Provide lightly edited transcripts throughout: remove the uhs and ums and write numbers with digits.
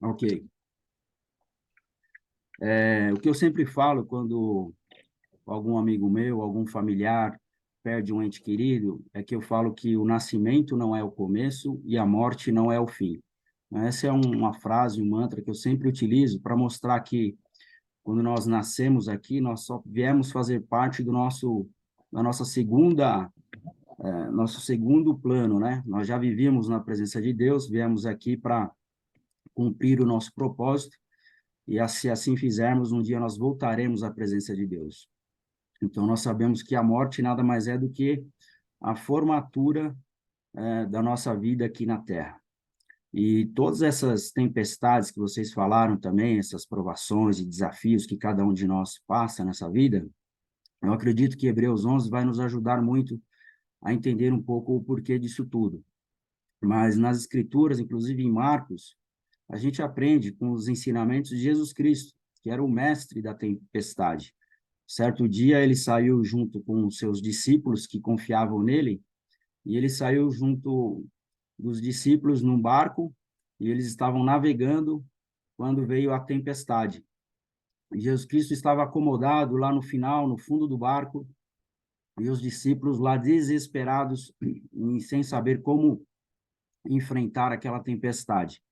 Ok. O que eu sempre falo quando algum amigo meu, algum familiar perde um ente querido, é que eu falo que o nascimento não é o começo e a morte não é o fim. Essa é uma frase, um mantra que eu sempre utilizo para mostrar que quando nós nascemos aqui, nós só viemos fazer parte da nossa nosso segundo plano, né? Nós já vivíamos na presença de Deus, viemos aqui para cumprir o nosso propósito, e se assim fizermos, um dia nós voltaremos à presença de Deus. Então, nós sabemos que a morte nada mais é do que a formatura da nossa vida aqui na Terra. E todas essas tempestades que vocês falaram também, essas provações e desafios que cada um de nós passa nessa vida, eu acredito que Hebreus 11 vai nos ajudar muito a entender um pouco o porquê disso tudo. Mas nas Escrituras, inclusive em Marcos, a gente aprende com os ensinamentos de Jesus Cristo, que era o mestre da tempestade. Certo dia, ele saiu junto com os seus discípulos que confiavam nele, e ele saiu junto dos discípulos num barco, e eles estavam navegando quando veio a tempestade. E Jesus Cristo estava acomodado lá no final, no fundo do barco, e os discípulos lá desesperados e sem saber como enfrentar aquela tempestade.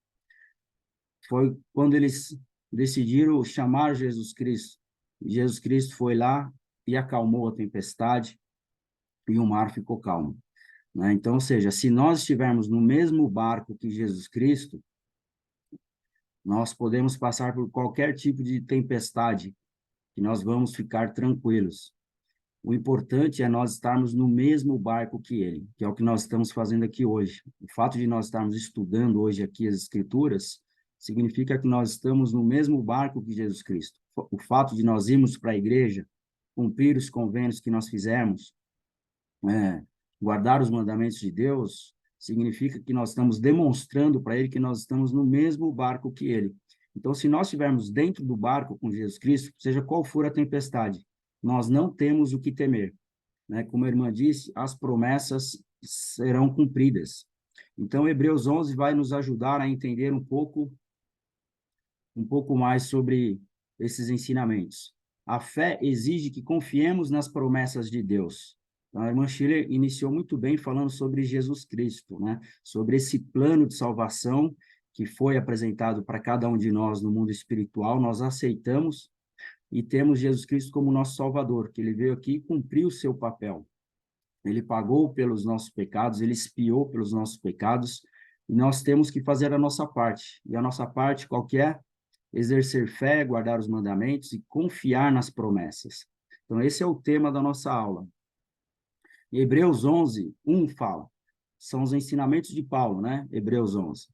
Foi quando eles decidiram chamar Jesus Cristo. Jesus Cristo foi lá e acalmou a tempestade e o mar ficou calmo, né? Então, ou seja, se nós estivermos no mesmo barco que Jesus Cristo, nós podemos passar por qualquer tipo de tempestade e nós vamos ficar tranquilos. O importante é nós estarmos no mesmo barco que ele, que é o que nós estamos fazendo aqui hoje. O fato de nós estarmos estudando hoje aqui as Escrituras significa que nós estamos no mesmo barco que Jesus Cristo. O fato de nós irmos para a igreja, cumprir os convênios que nós fizemos, é, guardar os mandamentos de Deus, significa que nós estamos demonstrando para ele que nós estamos no mesmo barco que ele. Então, se nós estivermos dentro do barco com Jesus Cristo, seja qual for a tempestade, nós não temos o que temer, né? Como a irmã disse, as promessas serão cumpridas. Então, Hebreus 11 vai nos ajudar a entender um pouco mais sobre esses ensinamentos. A fé exige que confiemos nas promessas de Deus. Então, a irmã Schiller iniciou muito bem falando sobre Jesus Cristo, né? Sobre esse plano de salvação que foi apresentado para cada um de nós no mundo espiritual. Nós aceitamos e temos Jesus Cristo como nosso Salvador, que ele veio aqui e cumpriu o seu papel. Ele pagou pelos nossos pecados, ele expiou pelos nossos pecados, e nós temos que fazer a nossa parte. E a nossa parte qual que é? Exercer fé, guardar os mandamentos e confiar nas promessas. Então, esse é o tema da nossa aula. E Hebreus 11, 1 fala, são os ensinamentos de Paulo, né? Hebreus 11.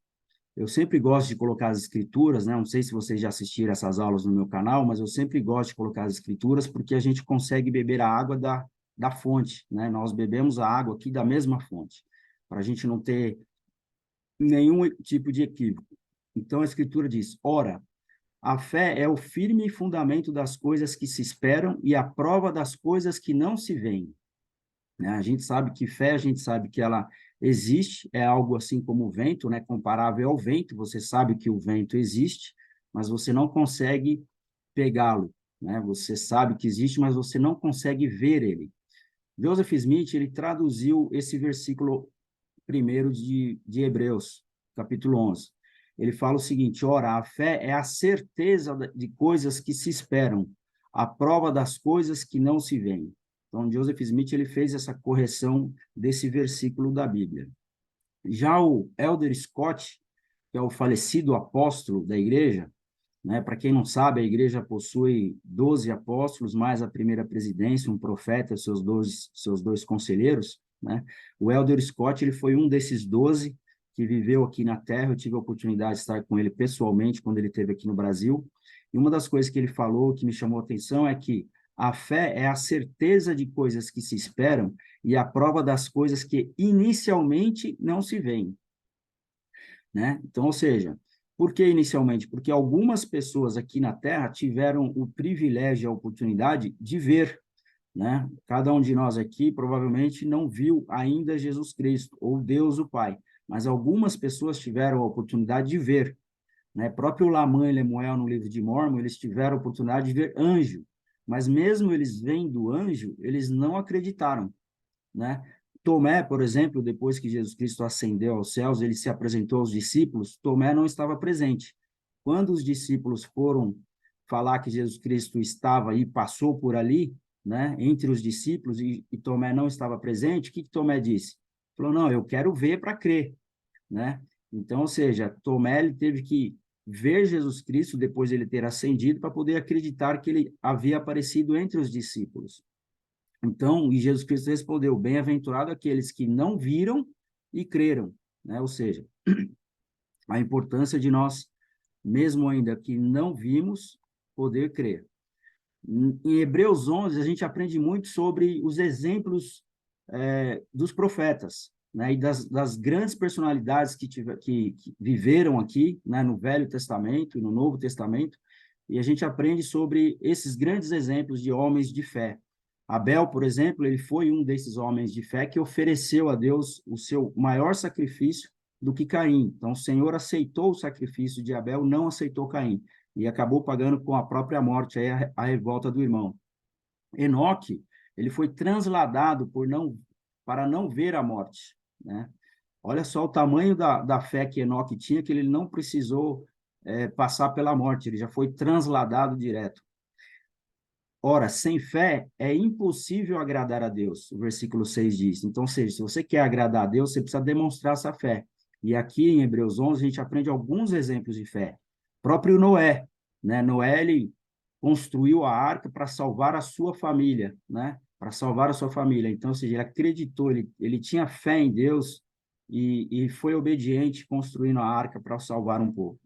Eu sempre gosto de colocar as escrituras, né? Não sei se vocês já assistiram essas aulas no meu canal, mas eu sempre gosto de colocar as escrituras porque a gente consegue beber a água da fonte, né? Nós bebemos a água aqui da mesma fonte, para a gente não ter nenhum tipo de equívoco. Então, a escritura diz, ora, a fé é o firme fundamento das coisas que se esperam e a prova das coisas que não se veem, né? A gente sabe que fé, a gente sabe que ela existe, é algo assim como o vento, né? Comparável ao vento, você sabe que o vento existe, mas você não consegue pegá-lo, né? Você sabe que existe, mas você não consegue ver ele. Joseph Smith, ele traduziu esse versículo primeiro de Hebreus, capítulo 11. Ele fala o seguinte, ora, a fé é a certeza de coisas que se esperam, a prova das coisas que não se veem. Então, Joseph Smith, ele fez essa correção desse versículo da Bíblia. Já o Elder Scott, que é o falecido apóstolo da igreja, né? Para quem não sabe, a igreja possui 12 apóstolos, mais a primeira presidência, um profeta, seus dois conselheiros, né? O Elder Scott, ele foi um desses 12 que viveu aqui na Terra. Eu tive a oportunidade de estar com ele pessoalmente quando ele esteve aqui no Brasil. E uma das coisas que ele falou que me chamou a atenção é que a fé é a certeza de coisas que se esperam e a prova das coisas que inicialmente não se veem, né? Então, ou seja, por que inicialmente? Porque algumas pessoas aqui na Terra tiveram o privilégio, a oportunidade de ver, né? Cada um de nós aqui provavelmente não viu ainda Jesus Cristo ou Deus o Pai, mas algumas pessoas tiveram a oportunidade de ver. né? Próprio Lamã e Lemuel, no livro de Mórmon, eles tiveram a oportunidade de ver anjo, mas mesmo eles vendo anjo, eles não acreditaram, né? Tomé, por exemplo, depois que Jesus Cristo ascendeu aos céus, ele se apresentou aos discípulos, Tomé não estava presente. Quando os discípulos foram falar que Jesus Cristo estava aí, passou por ali, né, entre os discípulos, e Tomé não estava presente, o que Tomé disse? Falou, não, eu quero ver para crer, né? Então, ou seja, Tomé ele teve que ver Jesus Cristo depois de ele ter ascendido para poder acreditar que ele havia aparecido entre os discípulos. Então, e Jesus Cristo respondeu: bem-aventurado aqueles que não viram e creram, né? Ou seja, a importância de nós, mesmo ainda que não vimos, poder crer. Em Hebreus 11, a gente aprende muito sobre os exemplos dos profetas, né, e das grandes personalidades que viveram aqui, né, no Velho Testamento e no Novo Testamento, e a gente aprende sobre esses grandes exemplos de homens de fé. Abel, por exemplo, ele foi um desses homens de fé que ofereceu a Deus o seu maior sacrifício do que Caim. Então, o Senhor aceitou o sacrifício de Abel, não aceitou Caim, e acabou pagando com a própria morte aí a revolta do irmão. Enoque, ele foi transladado para não ver a morte, né? Olha só o tamanho da fé que Enoque tinha, que ele não precisou passar pela morte, ele já foi transladado direto. Ora, sem fé é impossível agradar a Deus, o versículo 6 diz. Então, ou seja, se você quer agradar a Deus, você precisa demonstrar essa fé. E aqui em Hebreus 11, a gente aprende alguns exemplos de fé. O próprio Noé, né? Noé, ele construiu a arca para salvar a sua família, né? Para salvar a sua família. Então, ou seja, ele acreditou, ele tinha fé em Deus e foi obediente construindo a arca para salvar um povo.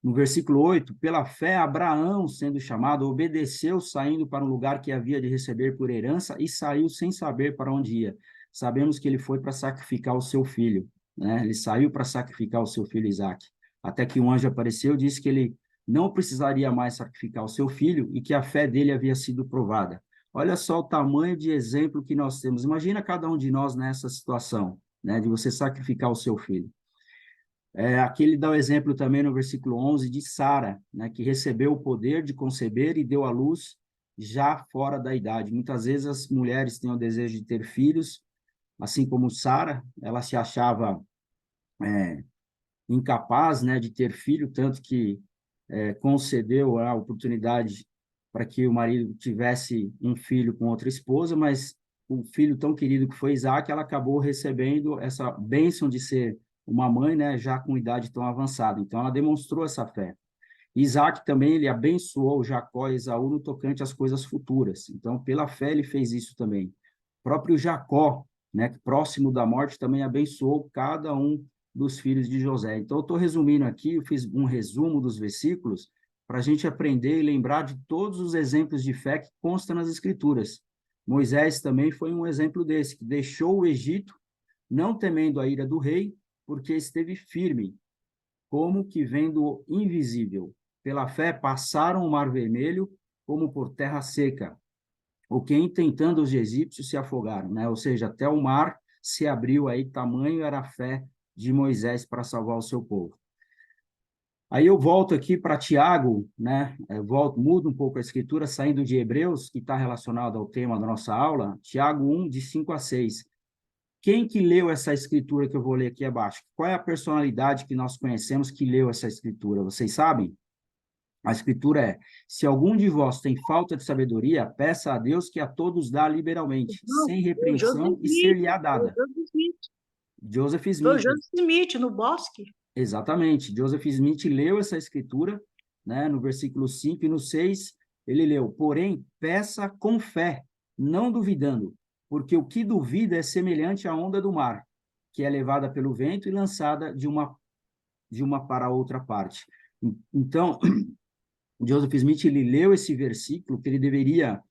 No versículo 8, pela fé, Abraão, sendo chamado, obedeceu, saindo para um lugar que havia de receber por herança, e saiu sem saber para onde ia. Sabemos que ele foi para sacrificar o seu filho, né? Ele saiu para sacrificar o seu filho Isaque. Até que um anjo apareceu e disse que ele não precisaria mais sacrificar o seu filho e que a fé dele havia sido provada. Olha só o tamanho de exemplo que nós temos. Imagina cada um de nós nessa situação, né? De você sacrificar o seu filho. Aqui ele dá o exemplo também no versículo 11 de Sara, né, que recebeu o poder de conceber e deu à luz já fora da idade. Muitas vezes as mulheres têm o desejo de ter filhos, assim como Sara, ela se achava incapaz, né, de ter filho, tanto que concedeu a oportunidade para que o marido tivesse um filho com outra esposa, mas o filho tão querido que foi Isaac, ela acabou recebendo essa bênção de ser uma mãe, né, já com idade tão avançada. Então, ela demonstrou essa fé. Isaac também, ele abençoou Jacó e Esaú no tocante às coisas futuras. Então, pela fé, ele fez isso também. O próprio Jacó, né, próximo da morte, também abençoou cada um dos filhos de José. Então, eu estou resumindo aqui, eu fiz um resumo dos versículos para a gente aprender e lembrar de todos os exemplos de fé que constam nas Escrituras. Moisés também foi um exemplo desse, que deixou o Egito, não temendo a ira do rei, porque esteve firme, como que vendo o invisível. Pela fé passaram o mar vermelho como por terra seca, o que tentando os egípcios se afogaram, né? Ou seja, até o mar se abriu aí, tamanho era a fé de Moisés para salvar o seu povo. Aí eu volto aqui para Tiago, né? Mudo um pouco a escritura, saindo de Hebreus, que está relacionado ao tema da nossa aula, Tiago 1, de 5 a 6. Quem que leu essa escritura que eu vou ler aqui abaixo? Qual é a personalidade que nós conhecemos que leu essa escritura? Vocês sabem? A escritura é: se algum de vós tem falta de sabedoria, peça a Deus que a todos dá liberalmente, Não, sem o Joseph repreensão e Smith, ser-lhe-á foi o dada. Joseph Smith, Joseph foi o Smith, Joseph Smith no Bosque. exatamente. Joseph Smith leu essa escritura, né, no versículo 5 e no 6, ele leu: porém, peça com fé, não duvidando, porque o que duvida é semelhante à onda do mar, que é levada pelo vento e lançada de uma para outra parte. Então, Joseph Smith, ele leu esse versículo, que ele deveria,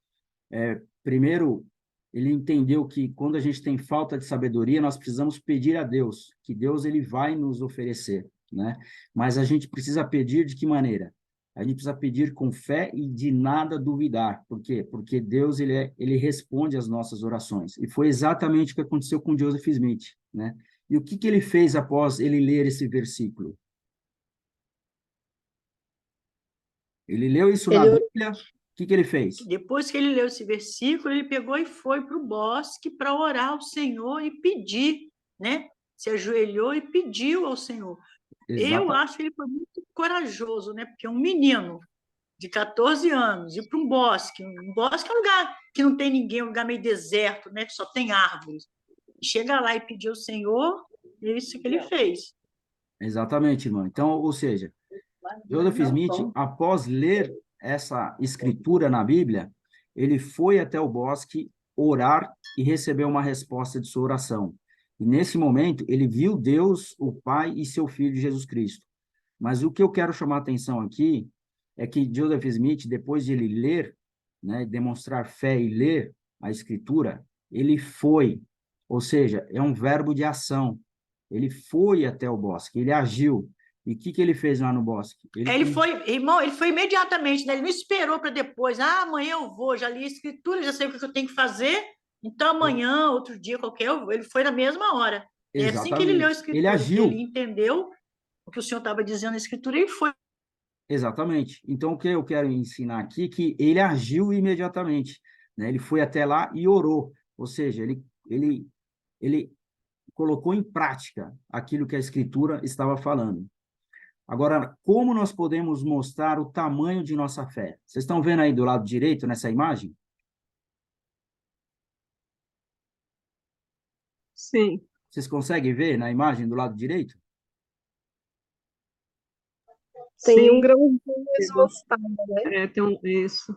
primeiro, ele entendeu que quando a gente tem falta de sabedoria, nós precisamos pedir a Deus, que Deus ele vai nos oferecer, né? Mas a gente precisa pedir de que maneira? A gente precisa pedir com fé e de nada duvidar. Por quê? Porque Deus ele responde às nossas orações. E foi exatamente o que aconteceu com Joseph Smith, né? E o que ele fez após ele ler esse versículo? Ele leu isso na Ele Bíblia, o que que ele fez? Depois que ele leu esse versículo, ele pegou e foi para o bosque para orar ao Senhor e pedir, né? Se ajoelhou e pediu ao Senhor. Eu Exata, acho que ele foi muito corajoso, né? Porque um menino de 14 anos ir para um bosque é um lugar que não tem ninguém, um lugar meio deserto, né? Que só tem árvores. Chega lá e pedir ao Senhor, é isso que ele fez. exatamente, irmão. Então, ou seja, Joseph Smith, após ler essa escritura na Bíblia, ele foi até o bosque orar e recebeu uma resposta de sua oração. E nesse momento, ele viu Deus, o Pai e seu Filho Jesus Cristo. Mas o que eu quero chamar a atenção aqui é que Joseph Smith, depois de ele ler, né, demonstrar fé e ler a escritura, ele foi, ou seja, é um verbo de ação. Ele foi até o bosque, ele agiu. E o que que ele fez lá no bosque? Ele foi, irmão, ele foi imediatamente, né? Ele não esperou para depois. Ah, amanhã eu vou, já li a escritura, já sei o que eu tenho que fazer. Então, amanhã, outro dia qualquer, ele foi na mesma hora. É assim que ele leu a Exatamente. Ele escritura, que ele agiu. entendeu o que o Senhor estava dizendo na escritura e foi. Exatamente. Então, o que eu quero ensinar aqui é que ele agiu imediatamente, né? Ele foi até lá e orou. Ou seja, ele colocou em prática aquilo que a Escritura estava falando. Agora, como nós podemos mostrar o tamanho de nossa fé? Vocês estão vendo aí do lado direito, nessa imagem? Sim. Vocês conseguem ver na imagem do lado direito? Tem um Sim, grãozinho de mostarda, né? tem isso.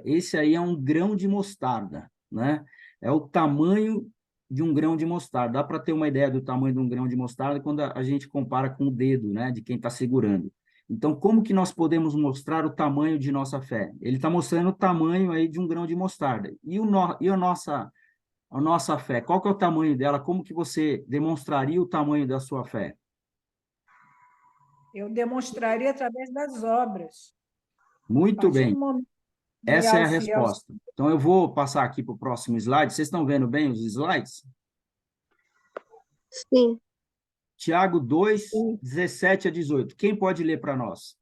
Esse aí é um grão de mostarda, né? É o tamanho de um grão de mostarda. Dá para ter uma ideia do tamanho de um grão de mostarda quando a gente compara com o dedo, né, de quem está segurando. Então, como que nós podemos mostrar o tamanho de nossa fé? Ele está mostrando o tamanho aí de um grão de mostarda. E a nossa fé, qual que é o tamanho dela? Como que você demonstraria o tamanho da sua fé? Eu demonstraria através das obras. A Muito partir do bem, momento que essa é a fiel ao resposta. Então, eu vou passar aqui para o próximo slide. Vocês estão vendo bem os slides? Sim. Tiago 2, Sim. 17 a 18. Quem pode ler para nós?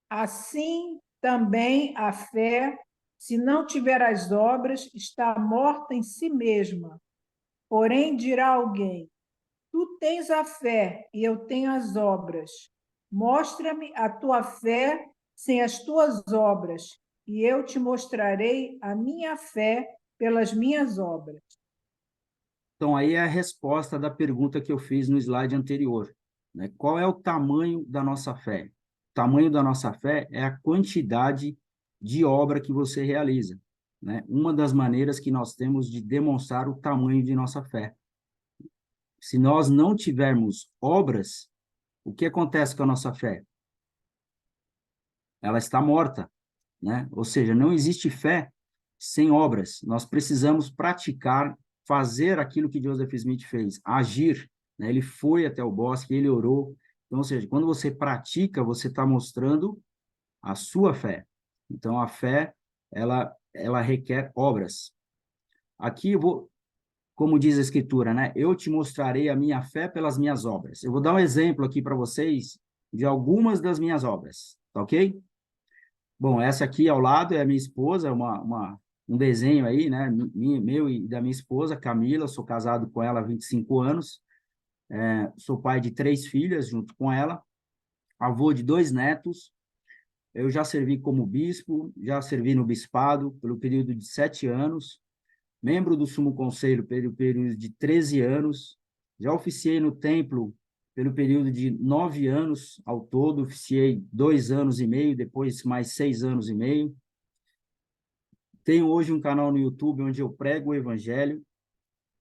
assim também a fé, se não tiver as obras, está morta em si mesma. Porém, dirá alguém: tu tens a fé e eu tenho as obras. Mostra-me a tua fé sem as tuas obras, e eu te mostrarei a minha fé pelas minhas obras. Então, aí é a resposta da pergunta que eu fiz no slide anterior, né? Qual é o tamanho da nossa fé? O tamanho da nossa fé é a quantidade de obra que você realiza, né? Uma das maneiras que nós temos de demonstrar o tamanho de nossa fé. Se nós não tivermos obras, o que acontece com a nossa fé? Ela está morta, né? Ou seja, não existe fé sem obras. Nós precisamos praticar, fazer aquilo que Joseph Smith fez, agir, né? Ele foi até o bosque, ele orou. Então, ou seja, quando você pratica, você está mostrando a sua fé. Então, a fé, ela requer obras. Aqui eu vou, como diz a Escritura, né? Eu te mostrarei a minha fé pelas minhas obras. Eu vou dar um exemplo aqui para vocês de algumas das minhas obras, tá ok? Bom, essa aqui ao lado é a minha esposa, um desenho aí, né? Meu e da minha esposa, Camila. Sou casado com ela há 25 anos. Sou pai de 3 filhas junto com ela, avô de 2 netos. Eu já servi como bispo, já servi no bispado pelo período de 7 anos, membro do Sumo Conselho pelo período de 13 anos, já oficiei no templo pelo período de 9 anos ao todo, oficiei 2 anos e meio, depois mais 6 anos e meio. Tenho hoje um canal no YouTube onde eu prego o evangelho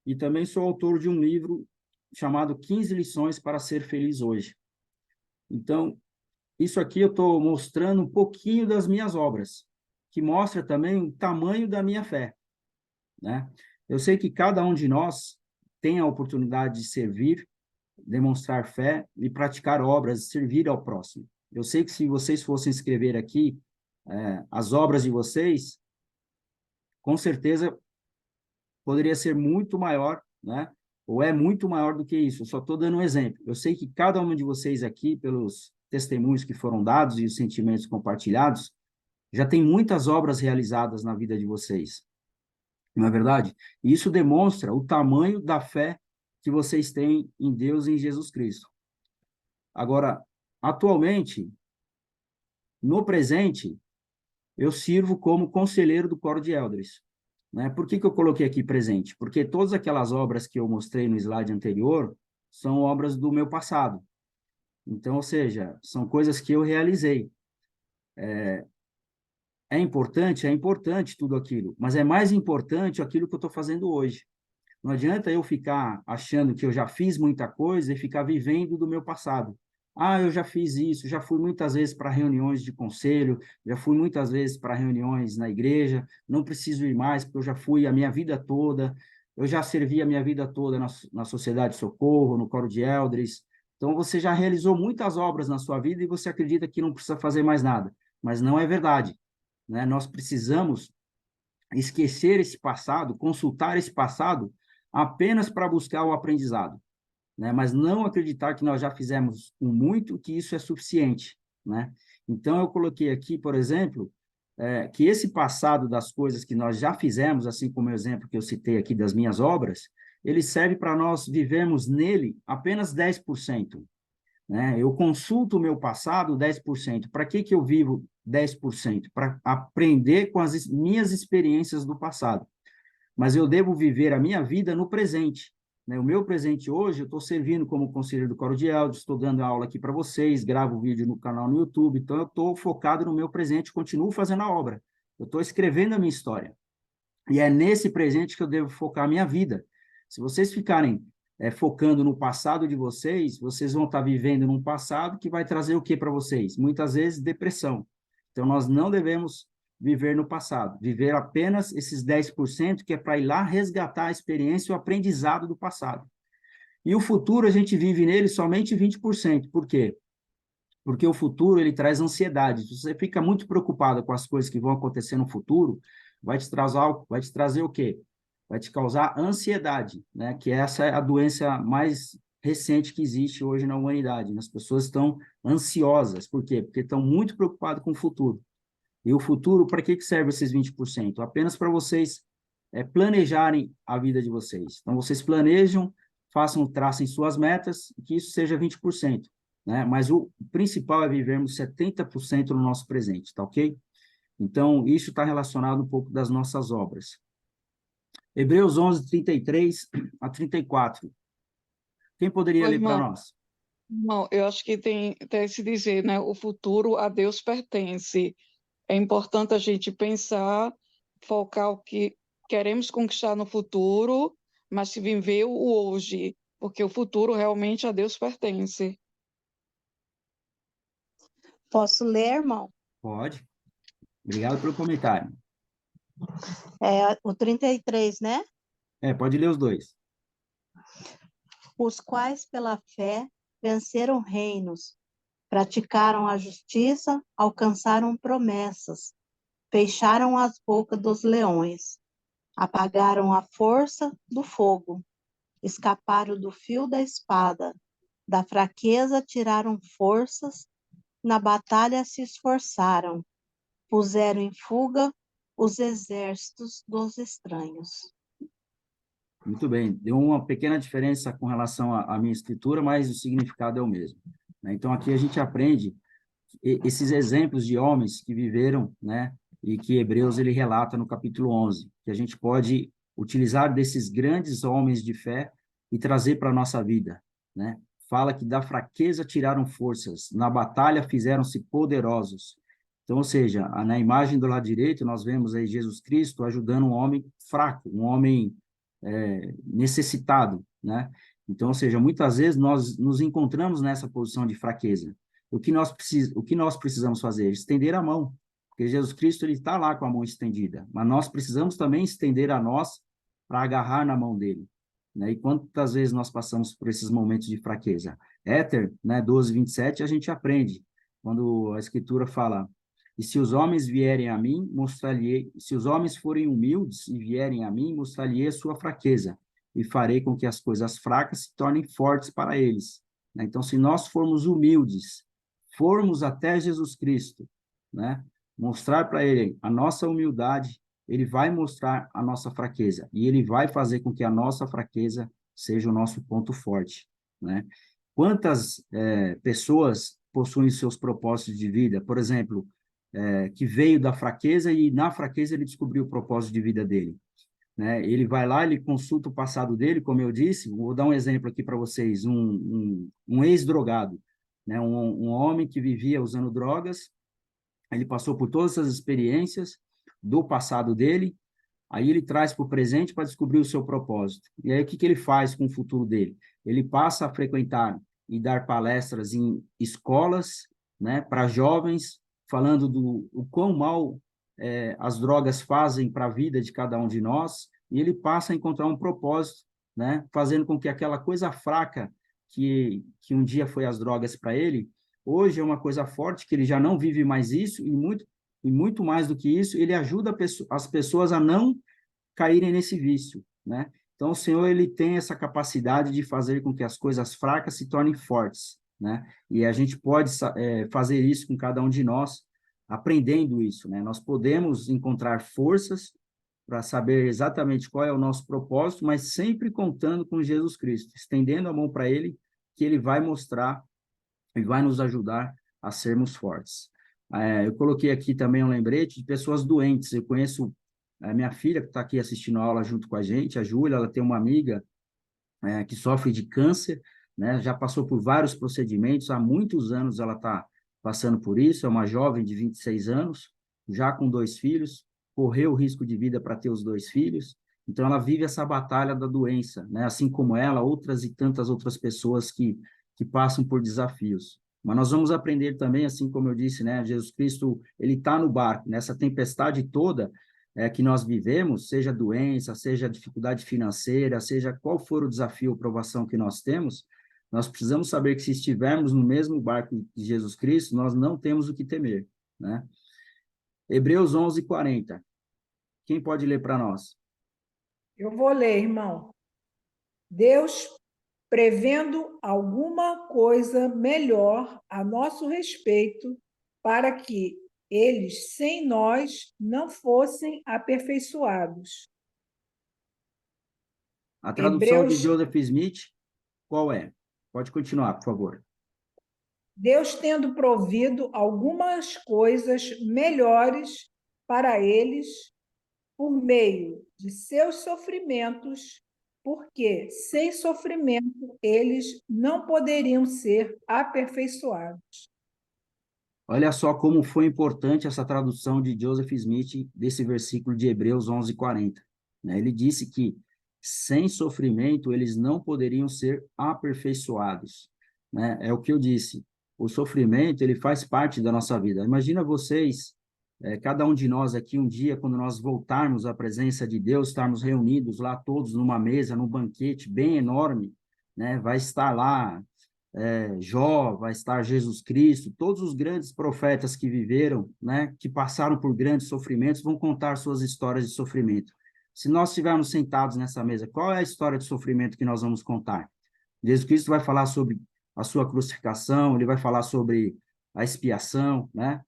e também sou autor de um livro chamado 15 lições para ser feliz hoje. Então, isso aqui eu estou mostrando um pouquinho das minhas obras, que mostra também o tamanho da minha fé, né? Eu sei que cada um de nós tem a oportunidade de servir, demonstrar fé e praticar obras, servir ao próximo. Eu sei que se vocês fossem escrever aqui as obras de vocês, com certeza poderia ser muito maior, né? Ou é muito maior do que isso. Eu só estou dando um exemplo. Eu sei que cada um de vocês aqui, pelos testemunhos que foram dados e os sentimentos compartilhados, já tem muitas obras realizadas na vida de vocês. Não é verdade? E isso demonstra o tamanho da fé que vocês têm em Deus e em Jesus Cristo. Agora, atualmente, no presente, eu sirvo como conselheiro do Coro de Elders. Né? Por que eu coloquei aqui presente? Porque todas aquelas obras que eu mostrei no slide anterior são obras do meu passado. Então, ou seja, são coisas que eu realizei. É importante tudo aquilo, mas é mais importante aquilo que eu estou fazendo hoje. Não adianta eu ficar achando que eu já fiz muita coisa e ficar vivendo do meu passado. Ah, eu já fiz isso, já fui muitas vezes para reuniões de conselho, já fui muitas vezes para reuniões na igreja, não preciso ir mais, porque eu já fui a minha vida toda, eu já servi a minha vida toda na Sociedade de Socorro, no Coro de Elders. Então, você já realizou muitas obras na sua vida e você acredita que não precisa fazer mais nada. Mas não é verdade. Né? Nós precisamos esquecer esse passado, consultar esse passado apenas para buscar o aprendizado, né? Mas não acreditar que nós já fizemos muito, que isso é suficiente, né? Então, eu coloquei aqui, por exemplo, que esse passado das coisas que nós já fizemos, assim como o exemplo que eu citei aqui das minhas obras, ele serve para nós vivermos nele apenas 10%. Né? Eu consulto o meu passado 10%. Para que eu vivo 10%? Para aprender com as minhas experiências do passado. Mas eu devo viver a minha vida no presente. Né? O meu presente hoje, eu estou servindo como conselheiro do Coro de Elders, estou dando aula aqui para vocês, gravo vídeo no canal no YouTube, então eu estou focado no meu presente, continuo fazendo a obra. Eu estou escrevendo a minha história. E é nesse presente que eu devo focar a minha vida. Se vocês ficarem focando no passado de vocês, vocês vão estar vivendo num passado que vai trazer o que para vocês? Muitas vezes, depressão. Então, nós não devemos viver no passado, viver apenas esses 10%, que é para ir lá resgatar a experiência e o aprendizado do passado. E o futuro, a gente vive nele somente 20%. Por quê? Porque o futuro, ele traz ansiedade. Se você fica muito preocupado com as coisas que vão acontecer no futuro, vai te trazer o quê? Vai te causar ansiedade, né? Que essa é a doença mais recente que existe hoje na humanidade. As pessoas estão ansiosas. Por quê? Porque estão muito preocupadas com o futuro. E o futuro, para que serve esses 20%? Apenas para vocês planejarem a vida de vocês. Então, vocês planejam, tracem suas metas, que isso seja 20%. Né? Mas o principal é vivermos 70% no nosso presente, tá ok? Então, isso está relacionado um pouco das nossas obras. Hebreus 11, 33 a 34. Quem poderia ler para nós? Irmão, eu acho que tem se dizer, né? O futuro a Deus pertence. É importante a gente pensar, focar o que queremos conquistar no futuro, mas se viver o hoje, porque o futuro realmente a Deus pertence. Posso ler, irmão? Pode. Obrigado pelo comentário. O 33, né? Pode ler os dois. Os quais, pela fé, venceram reinos, praticaram a justiça, alcançaram promessas, fecharam as bocas dos leões, apagaram a força do fogo, escaparam do fio da espada, da fraqueza tiraram forças, na batalha se esforçaram, puseram em fuga os exércitos dos estranhos. Muito bem. Deu uma pequena diferença com relação à minha escritura, mas o significado é o mesmo. Né? Então, aqui a gente aprende esses exemplos de homens que viveram, né? E que Hebreus ele relata no capítulo 11, que a gente pode utilizar desses grandes homens de fé e trazer para a nossa vida, né? Fala que da fraqueza tiraram forças, na batalha fizeram-se poderosos. Então, ou seja, na imagem do lado direito, nós vemos aí Jesus Cristo ajudando um homem fraco, um homem necessitado, né? Então, ou seja, muitas vezes nós nos encontramos nessa posição de fraqueza. O que nós precisamos fazer? Estender a mão, porque Jesus Cristo ele está lá com a mão estendida, mas nós precisamos também estender a nós para agarrar na mão dele. Né? E quantas vezes nós passamos por esses momentos de fraqueza? Éter, né, 12, 27, a gente aprende, quando a Escritura fala, e se os homens vierem a mim, se os homens forem humildes e vierem a mim, mostrar-lhe a sua fraqueza, e farei com que as coisas fracas se tornem fortes para eles. Né? Então, se nós formos humildes, formos até Jesus Cristo, né? Mostrar para ele a nossa humildade, ele vai mostrar a nossa fraqueza, e ele vai fazer com que a nossa fraqueza seja o nosso ponto forte, né? Quantas pessoas possuem seus propósitos de vida? Por exemplo, que veio da fraqueza e na fraqueza ele descobriu o propósito de vida dele, né? Ele vai lá, ele consulta o passado dele, como eu disse, vou dar um exemplo aqui para vocês, um ex-drogado, né? Um homem que vivia usando drogas, ele passou por todas essas experiências do passado dele, aí ele traz para o presente para descobrir o seu propósito. E aí o que ele faz com o futuro dele? Ele passa a frequentar e dar palestras em escolas, né, para jovens, falando do o quão mal as drogas fazem para a vida de cada um de nós, e ele passa a encontrar um propósito, né, fazendo com que aquela coisa fraca que um dia foi as drogas para ele, hoje é uma coisa forte, que ele já não vive mais isso, e muito mais do que isso, ele ajuda as pessoas a não caírem nesse vício, né? Então, o Senhor, ele tem essa capacidade de fazer com que as coisas fracas se tornem fortes, né? E a gente pode fazer isso com cada um de nós, aprendendo isso, né? Nós podemos encontrar forças para saber exatamente qual é o nosso propósito, mas sempre contando com Jesus Cristo, estendendo a mão para ele, que ele vai mostrar e vai nos ajudar a sermos fortes. Eu coloquei aqui também um lembrete de pessoas doentes. Eu conheço a minha filha, que está aqui assistindo a aula junto com a gente, a Júlia, ela tem uma amiga que sofre de câncer, né? Já passou por vários procedimentos, há muitos anos ela está passando por isso, é uma jovem de 26 anos, já com 2 filhos, correu o risco de vida para ter os 2 filhos, então ela vive essa batalha da doença, né? Assim como ela, outras e tantas outras pessoas que passam por desafios. Mas nós vamos aprender também, assim como eu disse, né? Jesus Cristo, ele está no barco, nessa tempestade toda que nós vivemos, seja doença, seja dificuldade financeira, seja qual for o desafio ou provação que nós temos, nós precisamos saber que se estivermos no mesmo barco de Jesus Cristo, nós não temos o que temer, né? Hebreus 11:40. Quem pode ler para nós? Eu vou ler, irmão. Deus, prevendo alguma coisa melhor a nosso respeito, para que eles, sem nós, não fossem aperfeiçoados. A tradução de Joseph Smith, qual é? Pode continuar, por favor. Deus tendo provido algumas coisas melhores para eles por meio de seus sofrimentos, porque sem sofrimento eles não poderiam ser aperfeiçoados. Olha só como foi importante essa tradução de Joseph Smith desse versículo de Hebreus 11:40, né? Ele disse que sem sofrimento eles não poderiam ser aperfeiçoados, né? É o que eu disse. O sofrimento, ele faz parte da nossa vida. Imagina vocês, cada um de nós aqui um dia, quando nós voltarmos à presença de Deus, estarmos reunidos lá todos numa mesa, num banquete bem enorme, né? Vai estar lá Jó, vai estar Jesus Cristo, todos os grandes profetas que viveram, né, que passaram por grandes sofrimentos, vão contar suas histórias de sofrimento. Se nós estivermos sentados nessa mesa, qual é a história de sofrimento que nós vamos contar? Jesus Cristo vai falar sobre a sua crucificação, ele vai falar sobre a expiação, né?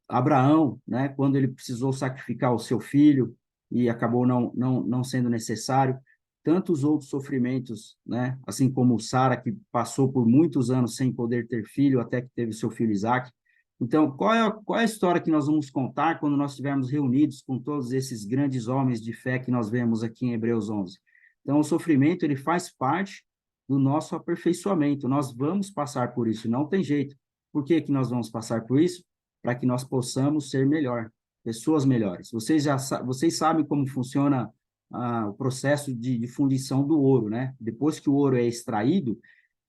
Abraão, né, quando ele precisou sacrificar o seu filho e acabou não sendo necessário, tantos outros sofrimentos, né, assim como Sara, que passou por muitos anos sem poder ter filho, até que teve seu filho Isaac. Então, qual é a história que nós vamos contar quando nós estivermos reunidos com todos esses grandes homens de fé que nós vemos aqui em Hebreus 11? Então, o sofrimento, ele faz parte do nosso aperfeiçoamento, nós vamos passar por isso, não tem jeito. Por que que nós vamos passar por isso? Para que nós possamos ser melhor, pessoas melhores. Vocês sabem como funciona o processo de fundição do ouro, né? Depois que o ouro é extraído,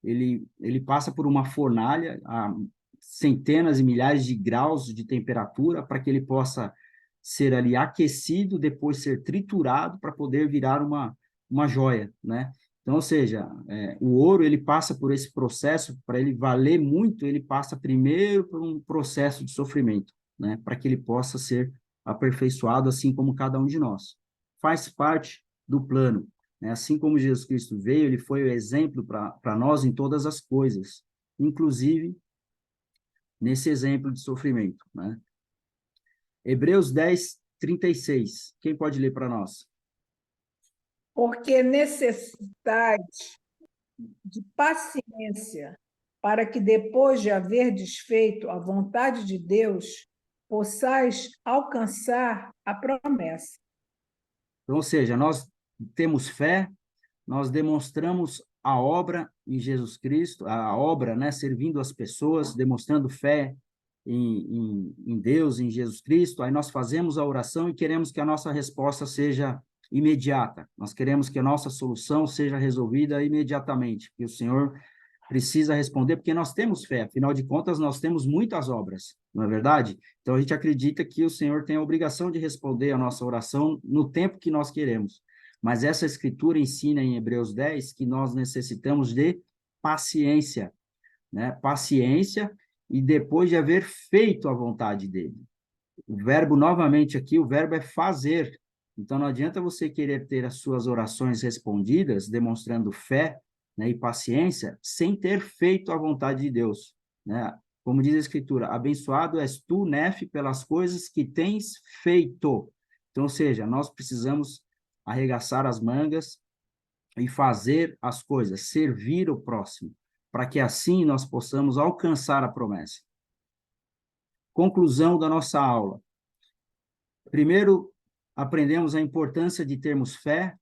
ele passa por uma fornalha a centenas e milhares de graus de temperatura para que ele possa ser ali aquecido, depois ser triturado para poder virar uma joia, né? Então, ou seja, o ouro, ele passa por esse processo, para ele valer muito, ele passa primeiro por um processo de sofrimento, né? Para que ele possa ser aperfeiçoado, assim como cada um de nós. Faz parte do plano, né? Assim como Jesus Cristo veio, ele foi o exemplo para nós em todas as coisas. inclusive nesse exemplo de sofrimento, né? Hebreus 10, 36. Quem pode ler para nós? Porque necessitais de paciência, para que depois de haver desfeito a vontade de Deus, possais alcançar a promessa. Então, ou seja, nós temos fé, nós demonstramos a obra em Jesus Cristo, a obra, né, servindo as pessoas, demonstrando fé em Deus, em Jesus Cristo, aí nós fazemos a oração e queremos que a nossa resposta seja imediata, nós queremos que a nossa solução seja resolvida imediatamente, que o Senhor precisa responder, porque nós temos fé, afinal de contas, nós temos muitas obras, não é verdade? Então, a gente acredita que o Senhor tem a obrigação de responder a nossa oração no tempo que nós queremos. Mas essa escritura ensina em Hebreus 10 que nós necessitamos de paciência, né? Paciência e depois de haver feito a vontade dele. O verbo, novamente aqui, o verbo é fazer. Então, não adianta você querer ter as suas orações respondidas, demonstrando fé, né, e paciência, sem ter feito a vontade de Deus, né? Como diz a Escritura, abençoado és tu, Nefe, pelas coisas que tens feito. Então, ou seja, nós precisamos arregaçar as mangas e fazer as coisas, servir o próximo, para que assim nós possamos alcançar a promessa. Conclusão da nossa aula. Primeiro, aprendemos a importância de termos fé,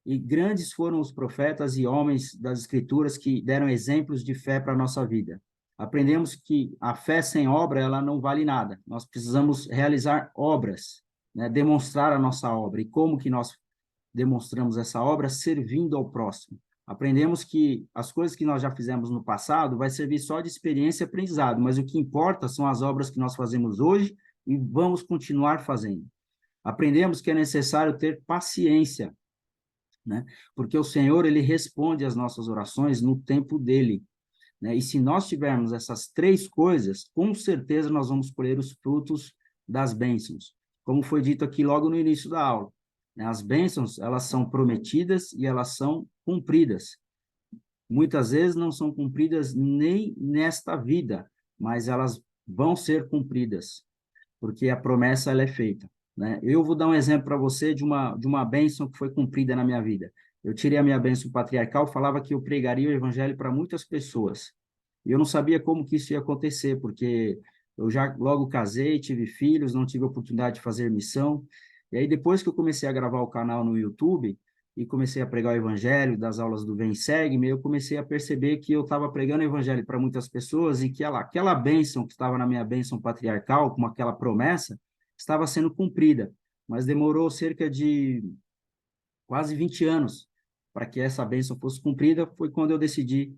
e grandes foram os profetas e homens das Escrituras que deram exemplos de fé para a nossa vida. Aprendemos que a fé sem obra, ela não vale nada. Nós precisamos realizar obras, né? Demonstrar a nossa obra. E como que nós demonstramos essa obra? Servindo ao próximo. Aprendemos que as coisas que nós já fizemos no passado vai servir só de experiência e aprendizado, mas o que importa são as obras que nós fazemos hoje e vamos continuar fazendo. Aprendemos que é necessário ter paciência, né? Porque o Senhor, ele responde às nossas orações no tempo dele, né? E se nós tivermos essas três coisas, com certeza nós vamos colher os frutos das bênçãos. Como foi dito aqui logo no início da aula, né? As bênçãos, elas são prometidas e elas são cumpridas. Muitas vezes não são cumpridas nem nesta vida, mas elas vão ser cumpridas, porque a promessa, ela é feita, né? Eu vou dar um exemplo para você de uma bênção que foi cumprida na minha vida. Eu tirei a minha bênção patriarcal, falava que eu pregaria o evangelho para muitas pessoas. E eu não sabia como que isso ia acontecer, porque eu já logo casei, tive filhos, não tive oportunidade de fazer missão. E aí, depois que eu comecei a gravar o canal no YouTube e comecei a pregar o evangelho das aulas do Vem Segue-me, eu comecei a perceber que eu estava pregando o evangelho para muitas pessoas e que aquela bênção que estava na minha bênção patriarcal, como aquela promessa, estava sendo cumprida. Mas demorou cerca de quase 20 anos para que essa bênção fosse cumprida. Foi quando eu decidi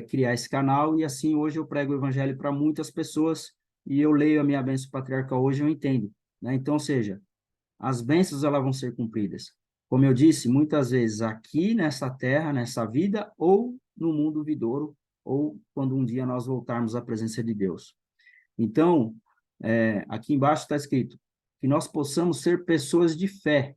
criar esse canal, e assim hoje eu prego o evangelho para muitas pessoas e eu leio a minha bênção patriarcal hoje, eu entendo, né? Então, ou seja, as bênçãos, elas vão ser cumpridas. Como eu disse, muitas vezes aqui nessa terra, nessa vida, ou no mundo vindouro, ou quando um dia nós voltarmos à presença de Deus. Então, aqui embaixo está escrito que nós possamos ser pessoas de fé,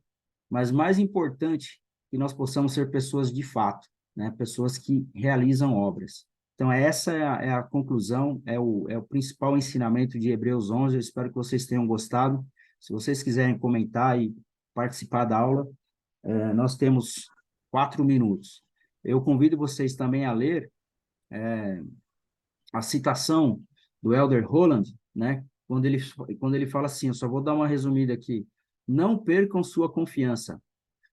mas mais importante, que nós possamos ser pessoas de fato, né? Pessoas que realizam obras. Então, essa é a conclusão, é o principal ensinamento de Hebreus 11. Eu espero que vocês tenham gostado. Se vocês quiserem comentar e participar da aula, nós temos 4 minutos. Eu convido vocês também a ler a citação do Elder Holland, né? Quando ele fala assim, eu só vou dar uma resumida aqui: não percam sua confiança,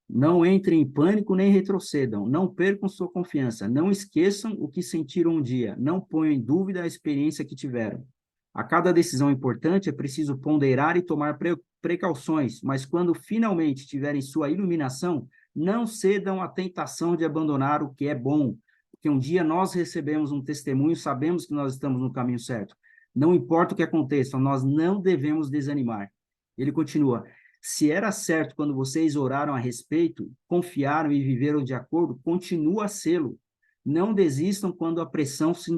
não entrem em pânico nem retrocedam, não percam sua confiança, não esqueçam o que sentiram um dia, não ponham em dúvida a experiência que tiveram. A cada decisão importante é preciso ponderar e tomar precauções, mas quando finalmente tiverem sua iluminação, não cedam à tentação de abandonar o que é bom, porque um dia nós recebemos um testemunho, sabemos que nós estamos no caminho certo. Não importa o que aconteça, nós não devemos desanimar. Ele continua: se era certo quando vocês oraram a respeito, confiaram e viveram de acordo, continua a sê-lo. Não desistam quando a pressão se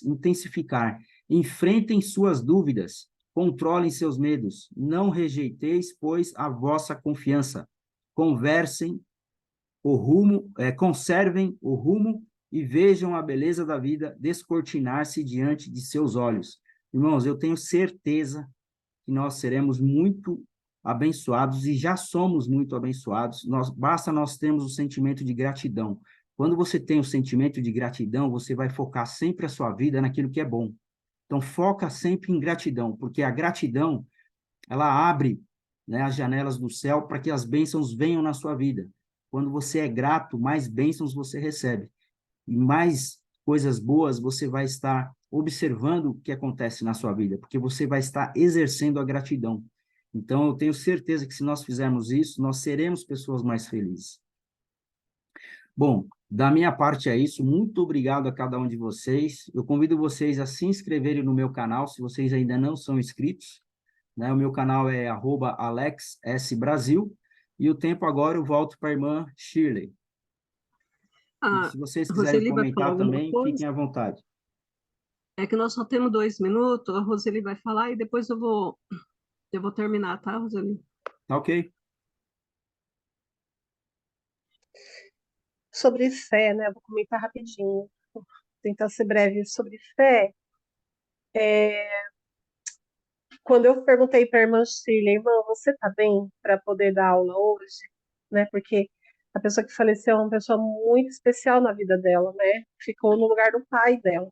intensificar. Enfrentem suas dúvidas, controlem seus medos, não rejeiteis, pois, a vossa confiança. Conservem o rumo e vejam a beleza da vida descortinar-se diante de seus olhos. Irmãos, eu tenho certeza que nós seremos muito abençoados e já somos muito abençoados. Basta nós termos o sentimento de gratidão. Quando você tem o sentimento de gratidão, você vai focar sempre a sua vida naquilo que é bom. Então, foca sempre em gratidão, porque a gratidão, ela abre, né, as janelas do céu para que as bênçãos venham na sua vida. Quando você é grato, mais bênçãos você recebe. E mais coisas boas você vai estar observando o que acontece na sua vida, porque você vai estar exercendo a gratidão. Então, eu tenho certeza que se nós fizermos isso, nós seremos pessoas mais felizes. Bom, da minha parte é isso. Muito obrigado a cada um de vocês. Eu convido vocês a se inscreverem no meu canal, se vocês ainda não são inscritos, né? O meu canal é @AlexSBrasil. E o tempo agora eu volto para a irmã Shirley. E A se vocês quiserem Roseli vai falar comentar alguma também, coisa? fiquem à vontade. É que nós só temos 2 minutos, a Roseli vai falar e depois eu vou terminar, tá, Roseli? Tá ok? Sobre fé, né? Eu vou comentar rapidinho, vou tentar ser breve sobre fé. Quando eu perguntei para a irmã Shirley, irmã, você está bem para poder dar aula hoje? Né? Porque a pessoa que faleceu é uma pessoa muito especial na vida dela, né? Ficou no lugar do pai dela.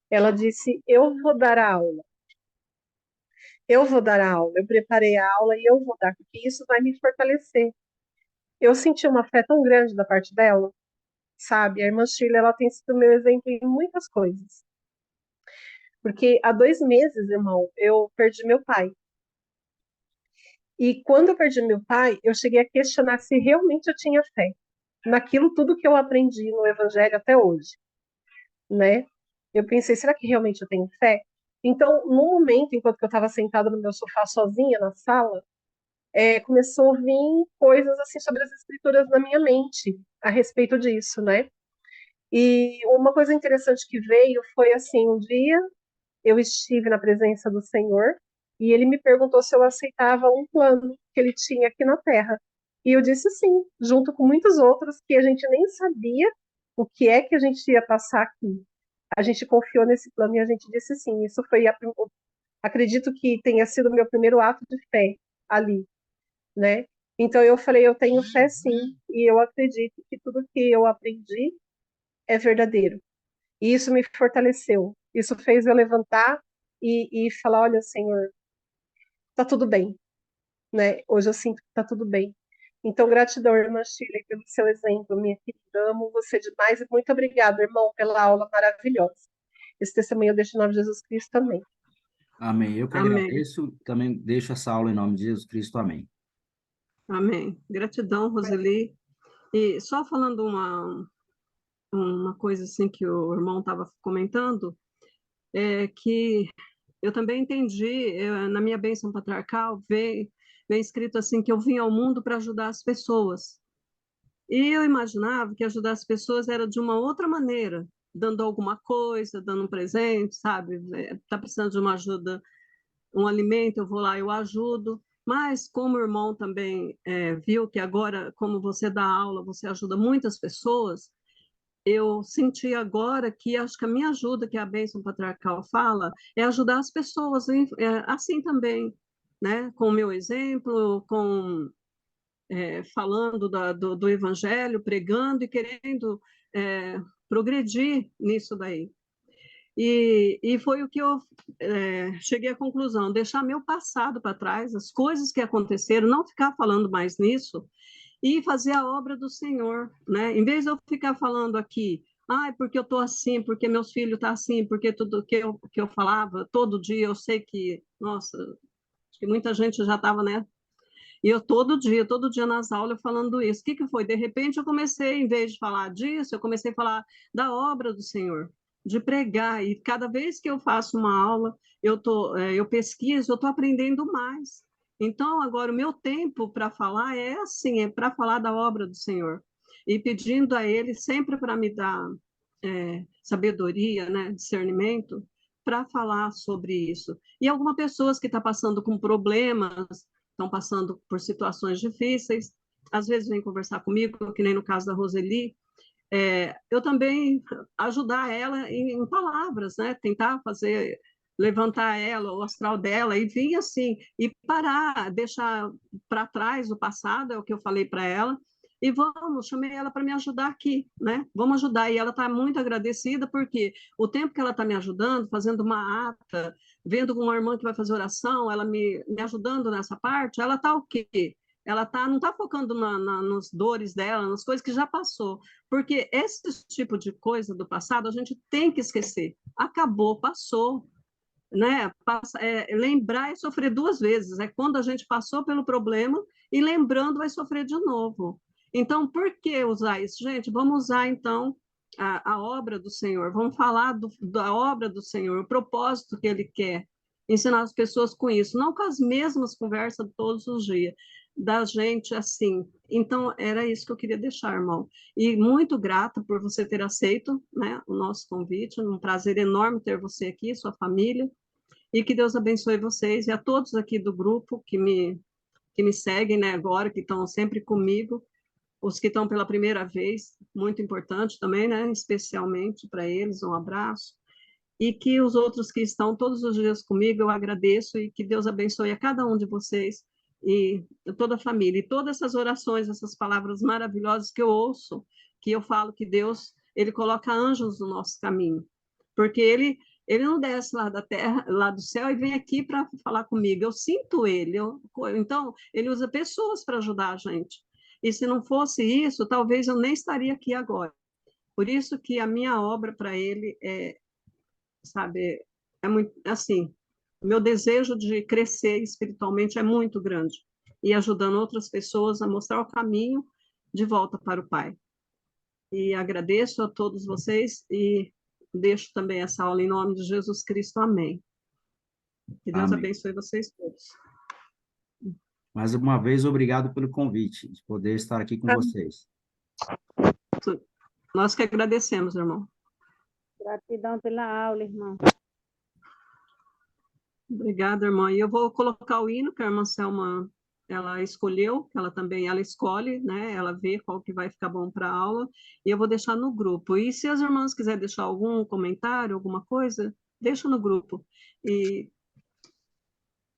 Ela disse: eu vou dar a aula. Eu vou dar a aula. Eu preparei a aula e eu vou dar, porque isso vai me fortalecer. Eu senti uma fé tão grande da parte dela, sabe? A irmã Shirley, ela tem sido meu exemplo em muitas coisas. Porque há 2 meses, irmão, eu perdi meu pai. E quando eu perdi meu pai, eu cheguei a questionar se realmente eu tinha fé naquilo tudo que eu aprendi no Evangelho até hoje, né? Eu pensei, será que realmente eu tenho fé? Então, no momento, enquanto eu estava sentada no meu sofá sozinha na sala, começou a vir coisas assim sobre as escrituras na minha mente a respeito disso, né? E uma coisa interessante que veio foi assim, um dia eu estive na presença do Senhor e ele me perguntou se eu aceitava um plano que ele tinha aqui na Terra. E eu disse sim, junto com muitos outros que a gente nem sabia o que é que a gente ia passar aqui. A gente confiou nesse plano e a gente disse sim. Isso foi, acredito que tenha sido o meu primeiro ato de fé ali, né? Então eu falei, eu tenho fé sim, e eu acredito que tudo que eu aprendi é verdadeiro. E isso me fortaleceu. Isso fez eu levantar e falar, olha, Senhor, tá tudo bem, né? Hoje eu sinto que tá tudo bem. Então, gratidão, irmã Shirley, pelo seu exemplo, minha querida. Amo você demais e muito obrigada, irmão, pela aula maravilhosa. Esse testemunho eu deixo em nome de Jesus Cristo também. Amém. Eu que Amém. agradeço. Também deixo essa aula em nome de Jesus Cristo. Amém. Amém. Gratidão, Roseli. E só falando uma coisa assim que o irmão estava comentando, é que eu também entendi, na minha bênção patriarcal, vem escrito assim que eu vim ao mundo para ajudar as pessoas. E eu imaginava que ajudar as pessoas era de uma outra maneira, dando alguma coisa, dando um presente, sabe? Está precisando de uma ajuda, um alimento, eu vou lá, eu ajudo. Mas como o irmão também viu que agora, como você dá aula, você ajuda muitas pessoas, eu senti agora que acho que a minha ajuda, que a bênção patriarcal fala, é ajudar as pessoas assim também, né? Com o meu exemplo, falando do evangelho, pregando e querendo progredir nisso daí. E foi o que eu cheguei à conclusão, deixar meu passado para trás, as coisas que aconteceram, não ficar falando mais nisso, e fazer a obra do Senhor, né? Em vez de eu ficar falando aqui, porque eu estou assim, porque meus filhos estão assim, porque tudo que eu falava todo dia, eu sei que, nossa, acho que muita gente já estava, né? E eu todo dia nas aulas falando isso. O que foi? De repente eu comecei, em vez de falar disso, eu comecei a falar da obra do Senhor, de pregar. E cada vez que eu faço uma aula, eu pesquiso, eu estou aprendendo mais. Então, agora, o meu tempo para falar é assim, é para falar da obra do Senhor. E pedindo a Ele sempre para me dar sabedoria, né, discernimento, para falar sobre isso. E algumas pessoas que estão passando com problemas, estão passando por situações difíceis, às vezes vêm conversar comigo, que nem no caso da Roseli, eu também ajudar ela em palavras, né? Tentar fazer, levantar ela, o astral dela, e vir assim, e parar, deixar para trás o passado, é o que eu falei para ela, e chamei ela para me ajudar aqui, né? Vamos ajudar. E ela está muito agradecida, porque o tempo que ela está me ajudando, fazendo uma ata, vendo uma irmã que vai fazer oração, ela me ajudando nessa parte, ela está o quê? Ela não está focando nas dores dela, nas coisas que já passou. Porque esse tipo de coisa do passado a gente tem que esquecer. Acabou, passou. Né? Lembrar é sofrer duas vezes. É quando a gente passou pelo problema e lembrando vai sofrer de novo. Então, por que usar isso? Gente, vamos usar, então, a obra do Senhor. Vamos falar da obra do Senhor, o propósito que Ele quer. Ensinar as pessoas com isso. Não com as mesmas conversas todos os dias. Da gente assim. Então, era isso que eu queria deixar, irmão. E muito grata por você ter aceito, né, o nosso convite. Um prazer enorme ter você aqui, sua família. E que Deus abençoe vocês e a todos aqui do grupo que me seguem, né, agora, que estão sempre comigo. Os que estão pela primeira vez, muito importante também, né, especialmente para eles, um abraço. E que os outros que estão todos os dias comigo, eu agradeço e que Deus abençoe a cada um de vocês e toda a família. E todas essas orações, essas palavras maravilhosas que eu ouço, que eu falo que Deus, Ele coloca anjos no nosso caminho. Porque ele não desce lá da terra, lá do céu, e vem aqui para falar comigo. Eu sinto ele. Então, ele usa pessoas para ajudar a gente. E se não fosse isso, talvez eu nem estaria aqui agora. Por isso que a minha obra para ele sabe, é muito assim. Meu desejo de crescer espiritualmente é muito grande e ajudando outras pessoas a mostrar o caminho de volta para o Pai. E agradeço a todos vocês e deixo também essa aula em nome de Jesus Cristo. Amém. Que Deus Amém. abençoe vocês todos. Mais uma vez, obrigado pelo convite, de poder estar aqui com vocês. Nós que agradecemos, irmão. Gratidão pela aula, irmão. Obrigada, irmã. E eu vou colocar o hino que a irmã Selma ela escolheu, ela escolhe, né? Ela vê qual que vai ficar bom para a aula, e eu vou deixar no grupo. E se as irmãs quiserem deixar algum comentário, alguma coisa, deixa no grupo. E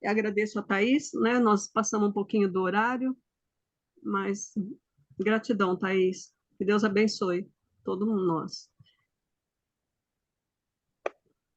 agradeço a Thaís, né? Nós passamos um pouquinho do horário, mas gratidão, Thaís. Que Deus abençoe todo mundo nós.